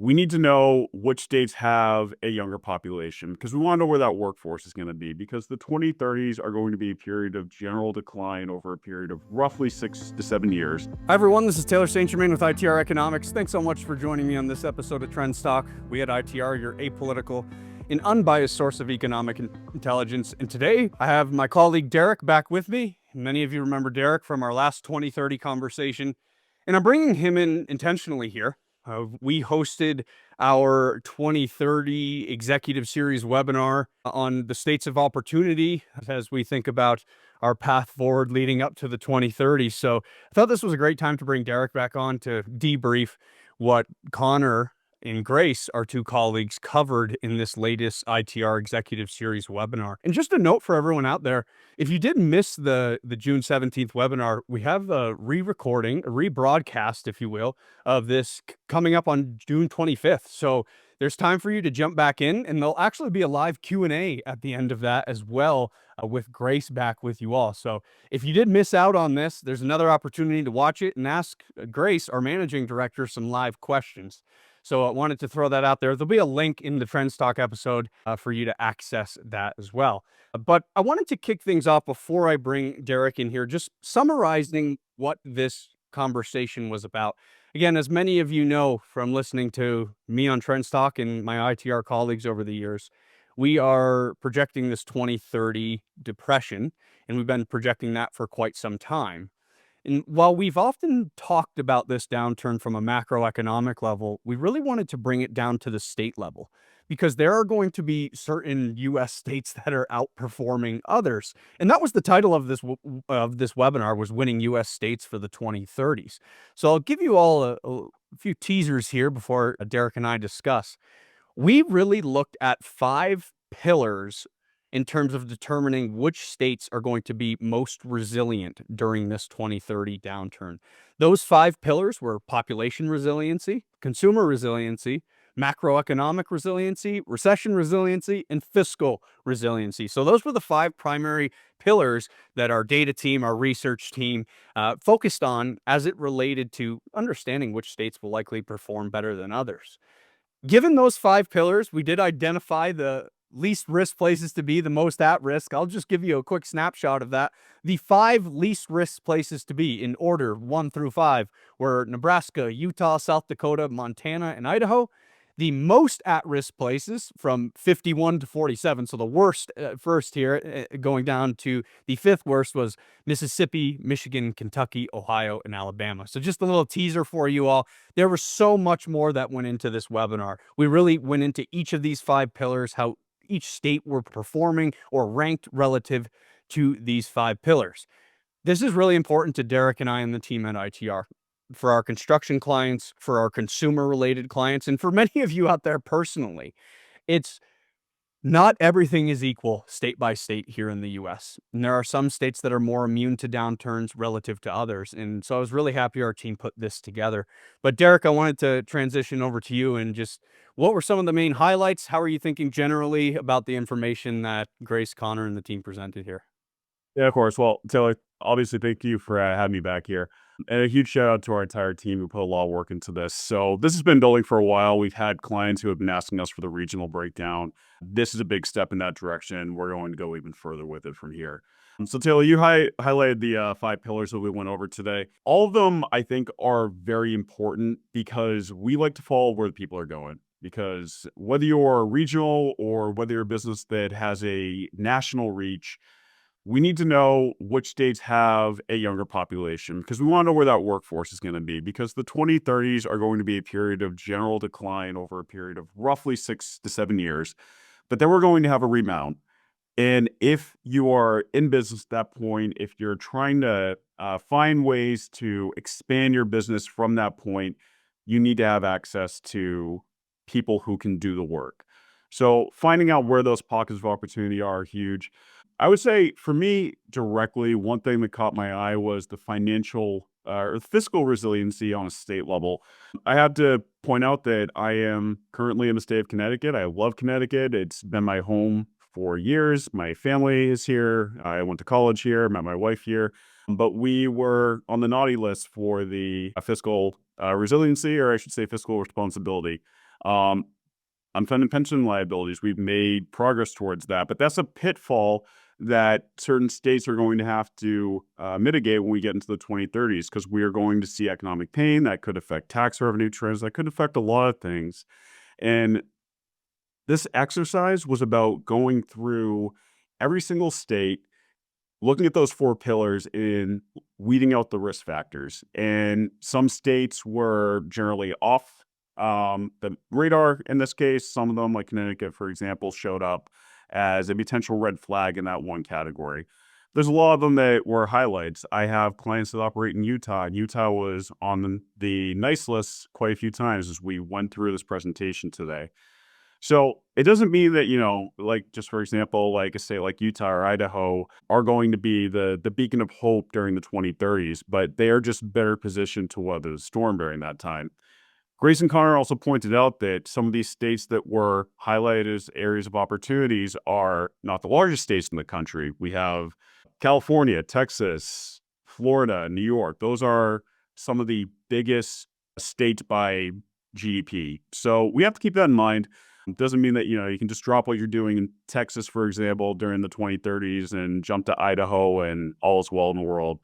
We need to know which states have a younger population because we want to know where that workforce is going to be, because the 2030s are going to be a period of general decline over a period of roughly 6 to 7 years. Hi everyone, this is Taylor St. Germain with ITR Economics. Thanks so much for joining me on this episode of TrendsTalk. We at ITR, your apolitical and unbiased source of economic intelligence. And today I have my colleague Derek back with me. Many of you remember Derek from our last 2030 conversation. And I'm bringing him in intentionally here. We hosted our 2030 Executive Series webinar on the states of opportunity as we think about our path forward leading up to the 2030s. So I thought this was a great time to bring Derek back on to debrief what Connor and Grace, our two colleagues, covered in this latest ITR Executive Series webinar. And just a note for everyone out there, if you did miss the June 17th webinar, we have a re-recording, a rebroadcast, if you will, of this coming up on June 25th. So there's time for you to jump back in, and there'll actually be a live Q&A at the end of that as well, with Grace back with you all. So if you did miss out on this, there's another opportunity to watch it and ask Grace, our managing director, some live questions. So I wanted to throw that out there. There'll be a link in the TrendsTalk episode for you to access that as well. But I wanted to kick things off before I bring Derek in here, just summarizing what this conversation was about. Again, as many of you know from listening to me on TrendsTalk and my ITR colleagues over the years, we are projecting this 2030 depression, and we've been projecting that for quite some time. And while we've often talked about this downturn from a macroeconomic level, we really wanted to bring it down to the state level, because there are going to be certain U.S. states that are outperforming others. And that was the title of this webinar, was Winning U.S. States for the 2030s. So I'll give you all a few teasers here before Derek and I discuss. We really looked at 5 pillars in terms of determining which states are going to be most resilient during this 2030 downturn. Those 5 pillars were population resiliency, consumer resiliency, macroeconomic resiliency, recession resiliency, and fiscal resiliency. So those were the 5 primary pillars that our data team, our research team, focused on as it related to understanding which states will likely perform better than others. Given those 5 pillars, we did identify the least risk places to be, the most at risk. I'll just give you a quick snapshot of that. The 5 least risk places to be in order 1 through 5 were Nebraska, Utah, South Dakota, Montana, and Idaho. The most at-risk places from 51 to 47, so the worst first here, going down to the 5th worst, was Mississippi, Michigan, Kentucky, Ohio, and Alabama. So just a little teaser for you all. There was so much more that went into this webinar. We really went into each of these 5 pillars, how each state were performing or ranked relative to these 5 pillars. This is really important to Derek and I and the team at ITR. For our construction clients, for our consumer-related clients, and for many of you out there personally, it's not everything is equal state by state here in the U.S. And there are some states that are more immune to downturns relative to others. And so I was really happy our team put this together. But Derek, I wanted to transition over to you and just, what were some of the main highlights? How are you thinking generally about the information that Grace, Connor, and the team presented here? Yeah, of course. Well, Taylor, obviously, thank you for having me back here. And a huge shout out to our entire team who put a lot of work into this. So this has been building for a while. We've had clients who have been asking us for the regional breakdown. This is a big step in that direction. We're going to go even further with it from here. So Taylor, you highlighted the 5 pillars that we went over today. All of them, I think, are very important because we like to follow where the people are going. Because whether you're regional or whether you're a business that has a national reach, we need to know which states have a younger population, because we want to know where that workforce is going to be, because the 2030s are going to be a period of general decline over a period of roughly 6 to 7 years. But then we're going to have a rebound. And if you are in business at that point, if you're trying to find ways to expand your business from that point, you need to have access to people who can do the work. So finding out where those pockets of opportunity are huge. I would say for me directly, one thing that caught my eye was the financial or fiscal resiliency on a state level. I have to point out that I am currently in the state of Connecticut. I love Connecticut. It's been my home for years. My family is here. I went to college here, met my wife here. But we were on the naughty list for the fiscal resiliency, or I should say fiscal responsibility. Um, Unfunded pension liabilities, we've made progress towards that, but that's a pitfall that certain states are going to have to mitigate when we get into the 2030s, because we are going to see economic pain that could affect tax revenue trends, that could affect a lot of things. And this exercise was about going through every single state, looking at those four pillars and weeding out the risk factors. And some states were generally off the radar in this case. Some of them, like Connecticut, for example, showed up as a potential red flag in that one category. There's a lot of them that were highlights. I have clients that operate in Utah. Utah was on the nice list quite a few times as we went through this presentation today. So it doesn't mean that, like just for example, like a state like Utah or Idaho are going to be the beacon of hope during the 2030s, but they are just better positioned to weather the storm during that time. Grace and Connor also pointed out that some of these states that were highlighted as areas of opportunities are not the largest states in the country. We have California, Texas, Florida, New York. Those are some of the biggest states by GDP. So we have to keep that in mind. It doesn't mean that, you can just drop what you're doing in Texas, for example, during the 2030s and jump to Idaho and all is well in the world.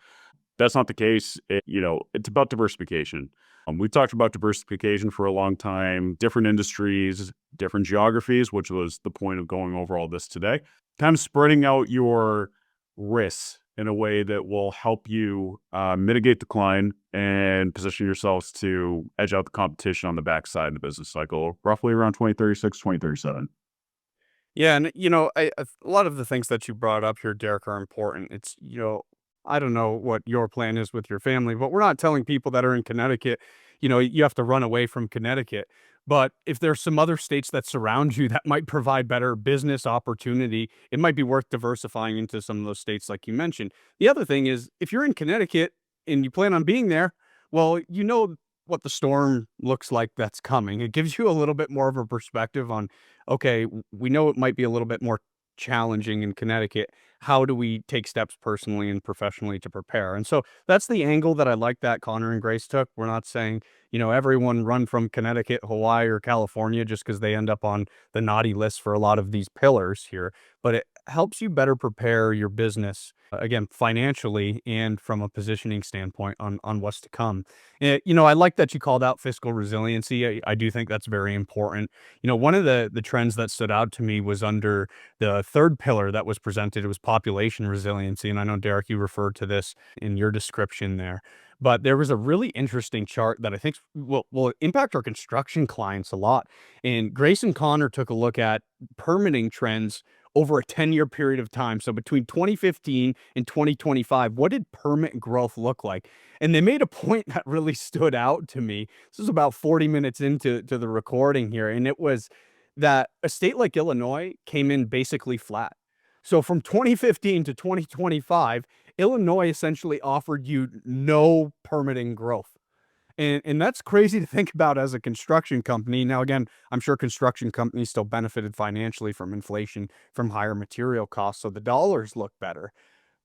That's not the case. It's about diversification. We've talked about diversification for a long time, different industries, different geographies, which was the point of going over all this today. Kind of spreading out your risks in a way that will help you mitigate decline and position yourselves to edge out the competition on the backside of the business cycle, roughly around 2036, 2037. Yeah, and a lot of the things that you brought up here, Derek, are important. I don't know what your plan is with your family, but we're not telling people that are in Connecticut, you have to run away from Connecticut. But if there's some other states that surround you that might provide better business opportunity, it might be worth diversifying into some of those states like you mentioned. The other thing is, if you're in Connecticut and you plan on being there, well, you know what the storm looks like that's coming. It gives you a little bit more of a perspective on, okay, we know it might be a little bit more challenging in Connecticut. How do we take steps personally and professionally to prepare? And so that's the angle that I like that Connor and Grace took. We're not saying, everyone run from Connecticut, Hawaii, or California just because they end up on the naughty list for a lot of these pillars here, but it helps you better prepare your business, again, financially and from a positioning standpoint on what's to come. I like that you called out fiscal resiliency. I do think that's very important. One of the trends that stood out to me was under the third pillar that was presented. It was population resiliency. And I know, Derek, you referred to this in your description there. But there was a really interesting chart that I think will impact our construction clients a lot. And Grace and Connor took a look at permitting trends over a 10-year period of time. So between 2015 and 2025, what did permit growth look like? And they made a point that really stood out to me. This is about 40 minutes into the recording here, and it was that a state like Illinois came in basically flat. So from 2015 to 2025, Illinois essentially offered you no permitting growth. And that's crazy to think about as a construction company. Now, again, I'm sure construction companies still benefited financially from inflation, from higher material costs, so the dollars look better.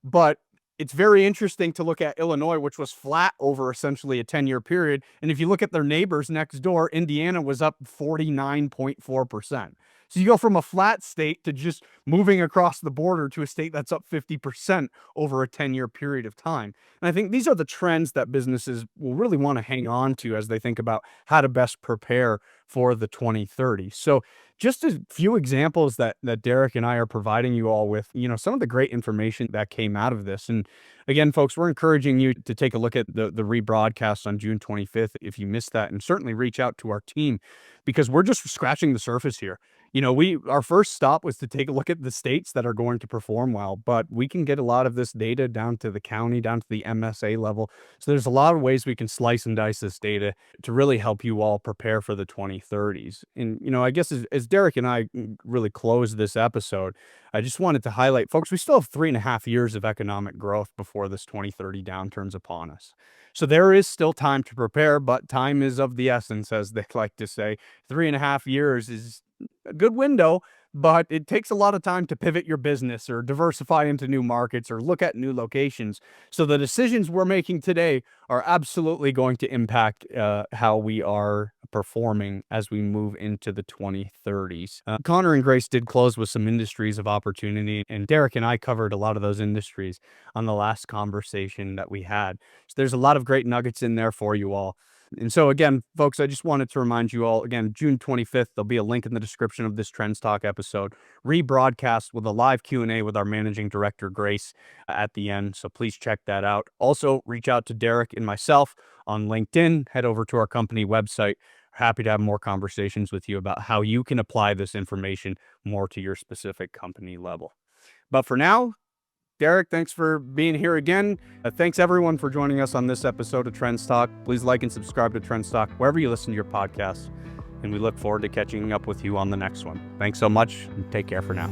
But it's very interesting to look at Illinois, which was flat over essentially a 10-year period. And if you look at their neighbors next door, Indiana was up 49.4%. So you go from a flat state to just moving across the border to a state that's up 50% over a 10-year period of time. And I think these are the trends that businesses will really want to hang on to as they think about how to best prepare for the 2030s. So just a few examples that Derek and I are providing you all with, some of the great information that came out of this. And again, folks, we're encouraging you to take a look at the rebroadcast on June 25th if you missed that, and certainly reach out to our team because we're just scratching the surface here. Our first stop was to take a look at the states that are going to perform well, but we can get a lot of this data down to the county, down to the MSA level. So there's a lot of ways we can slice and dice this data to really help you all prepare for the 2030s. And, I guess as Derek and I really close this episode, I just wanted to highlight, folks, we still have 3.5 years of economic growth before this 2030 downturn's upon us. So there is still time to prepare, but time is of the essence, as they like to say. 3.5 years is a good window, but it takes a lot of time to pivot your business or diversify into new markets or look at new locations. So the decisions we're making today are absolutely going to impact how we are performing as we move into the 2030s. Connor and Grace did close with some industries of opportunity, and Derek and I covered a lot of those industries on the last conversation that we had. So there's a lot of great nuggets in there for you all. And so again, folks, I just wanted to remind you all, again, June 25th, there'll be a link in the description of this Trends Talk episode, rebroadcast with a live Q&A with our managing director, Grace, at the end. So please check that out. Also, reach out to Derek and myself on LinkedIn. Head over to our company website. Happy to have more conversations with you about how you can apply this information more to your specific company level. But for now, Derek, thanks for being here again. Thanks everyone for joining us on this episode of Trends Talk. Please like and subscribe to Trends Talk wherever you listen to your podcasts. And we look forward to catching up with you on the next one. Thanks so much and take care for now.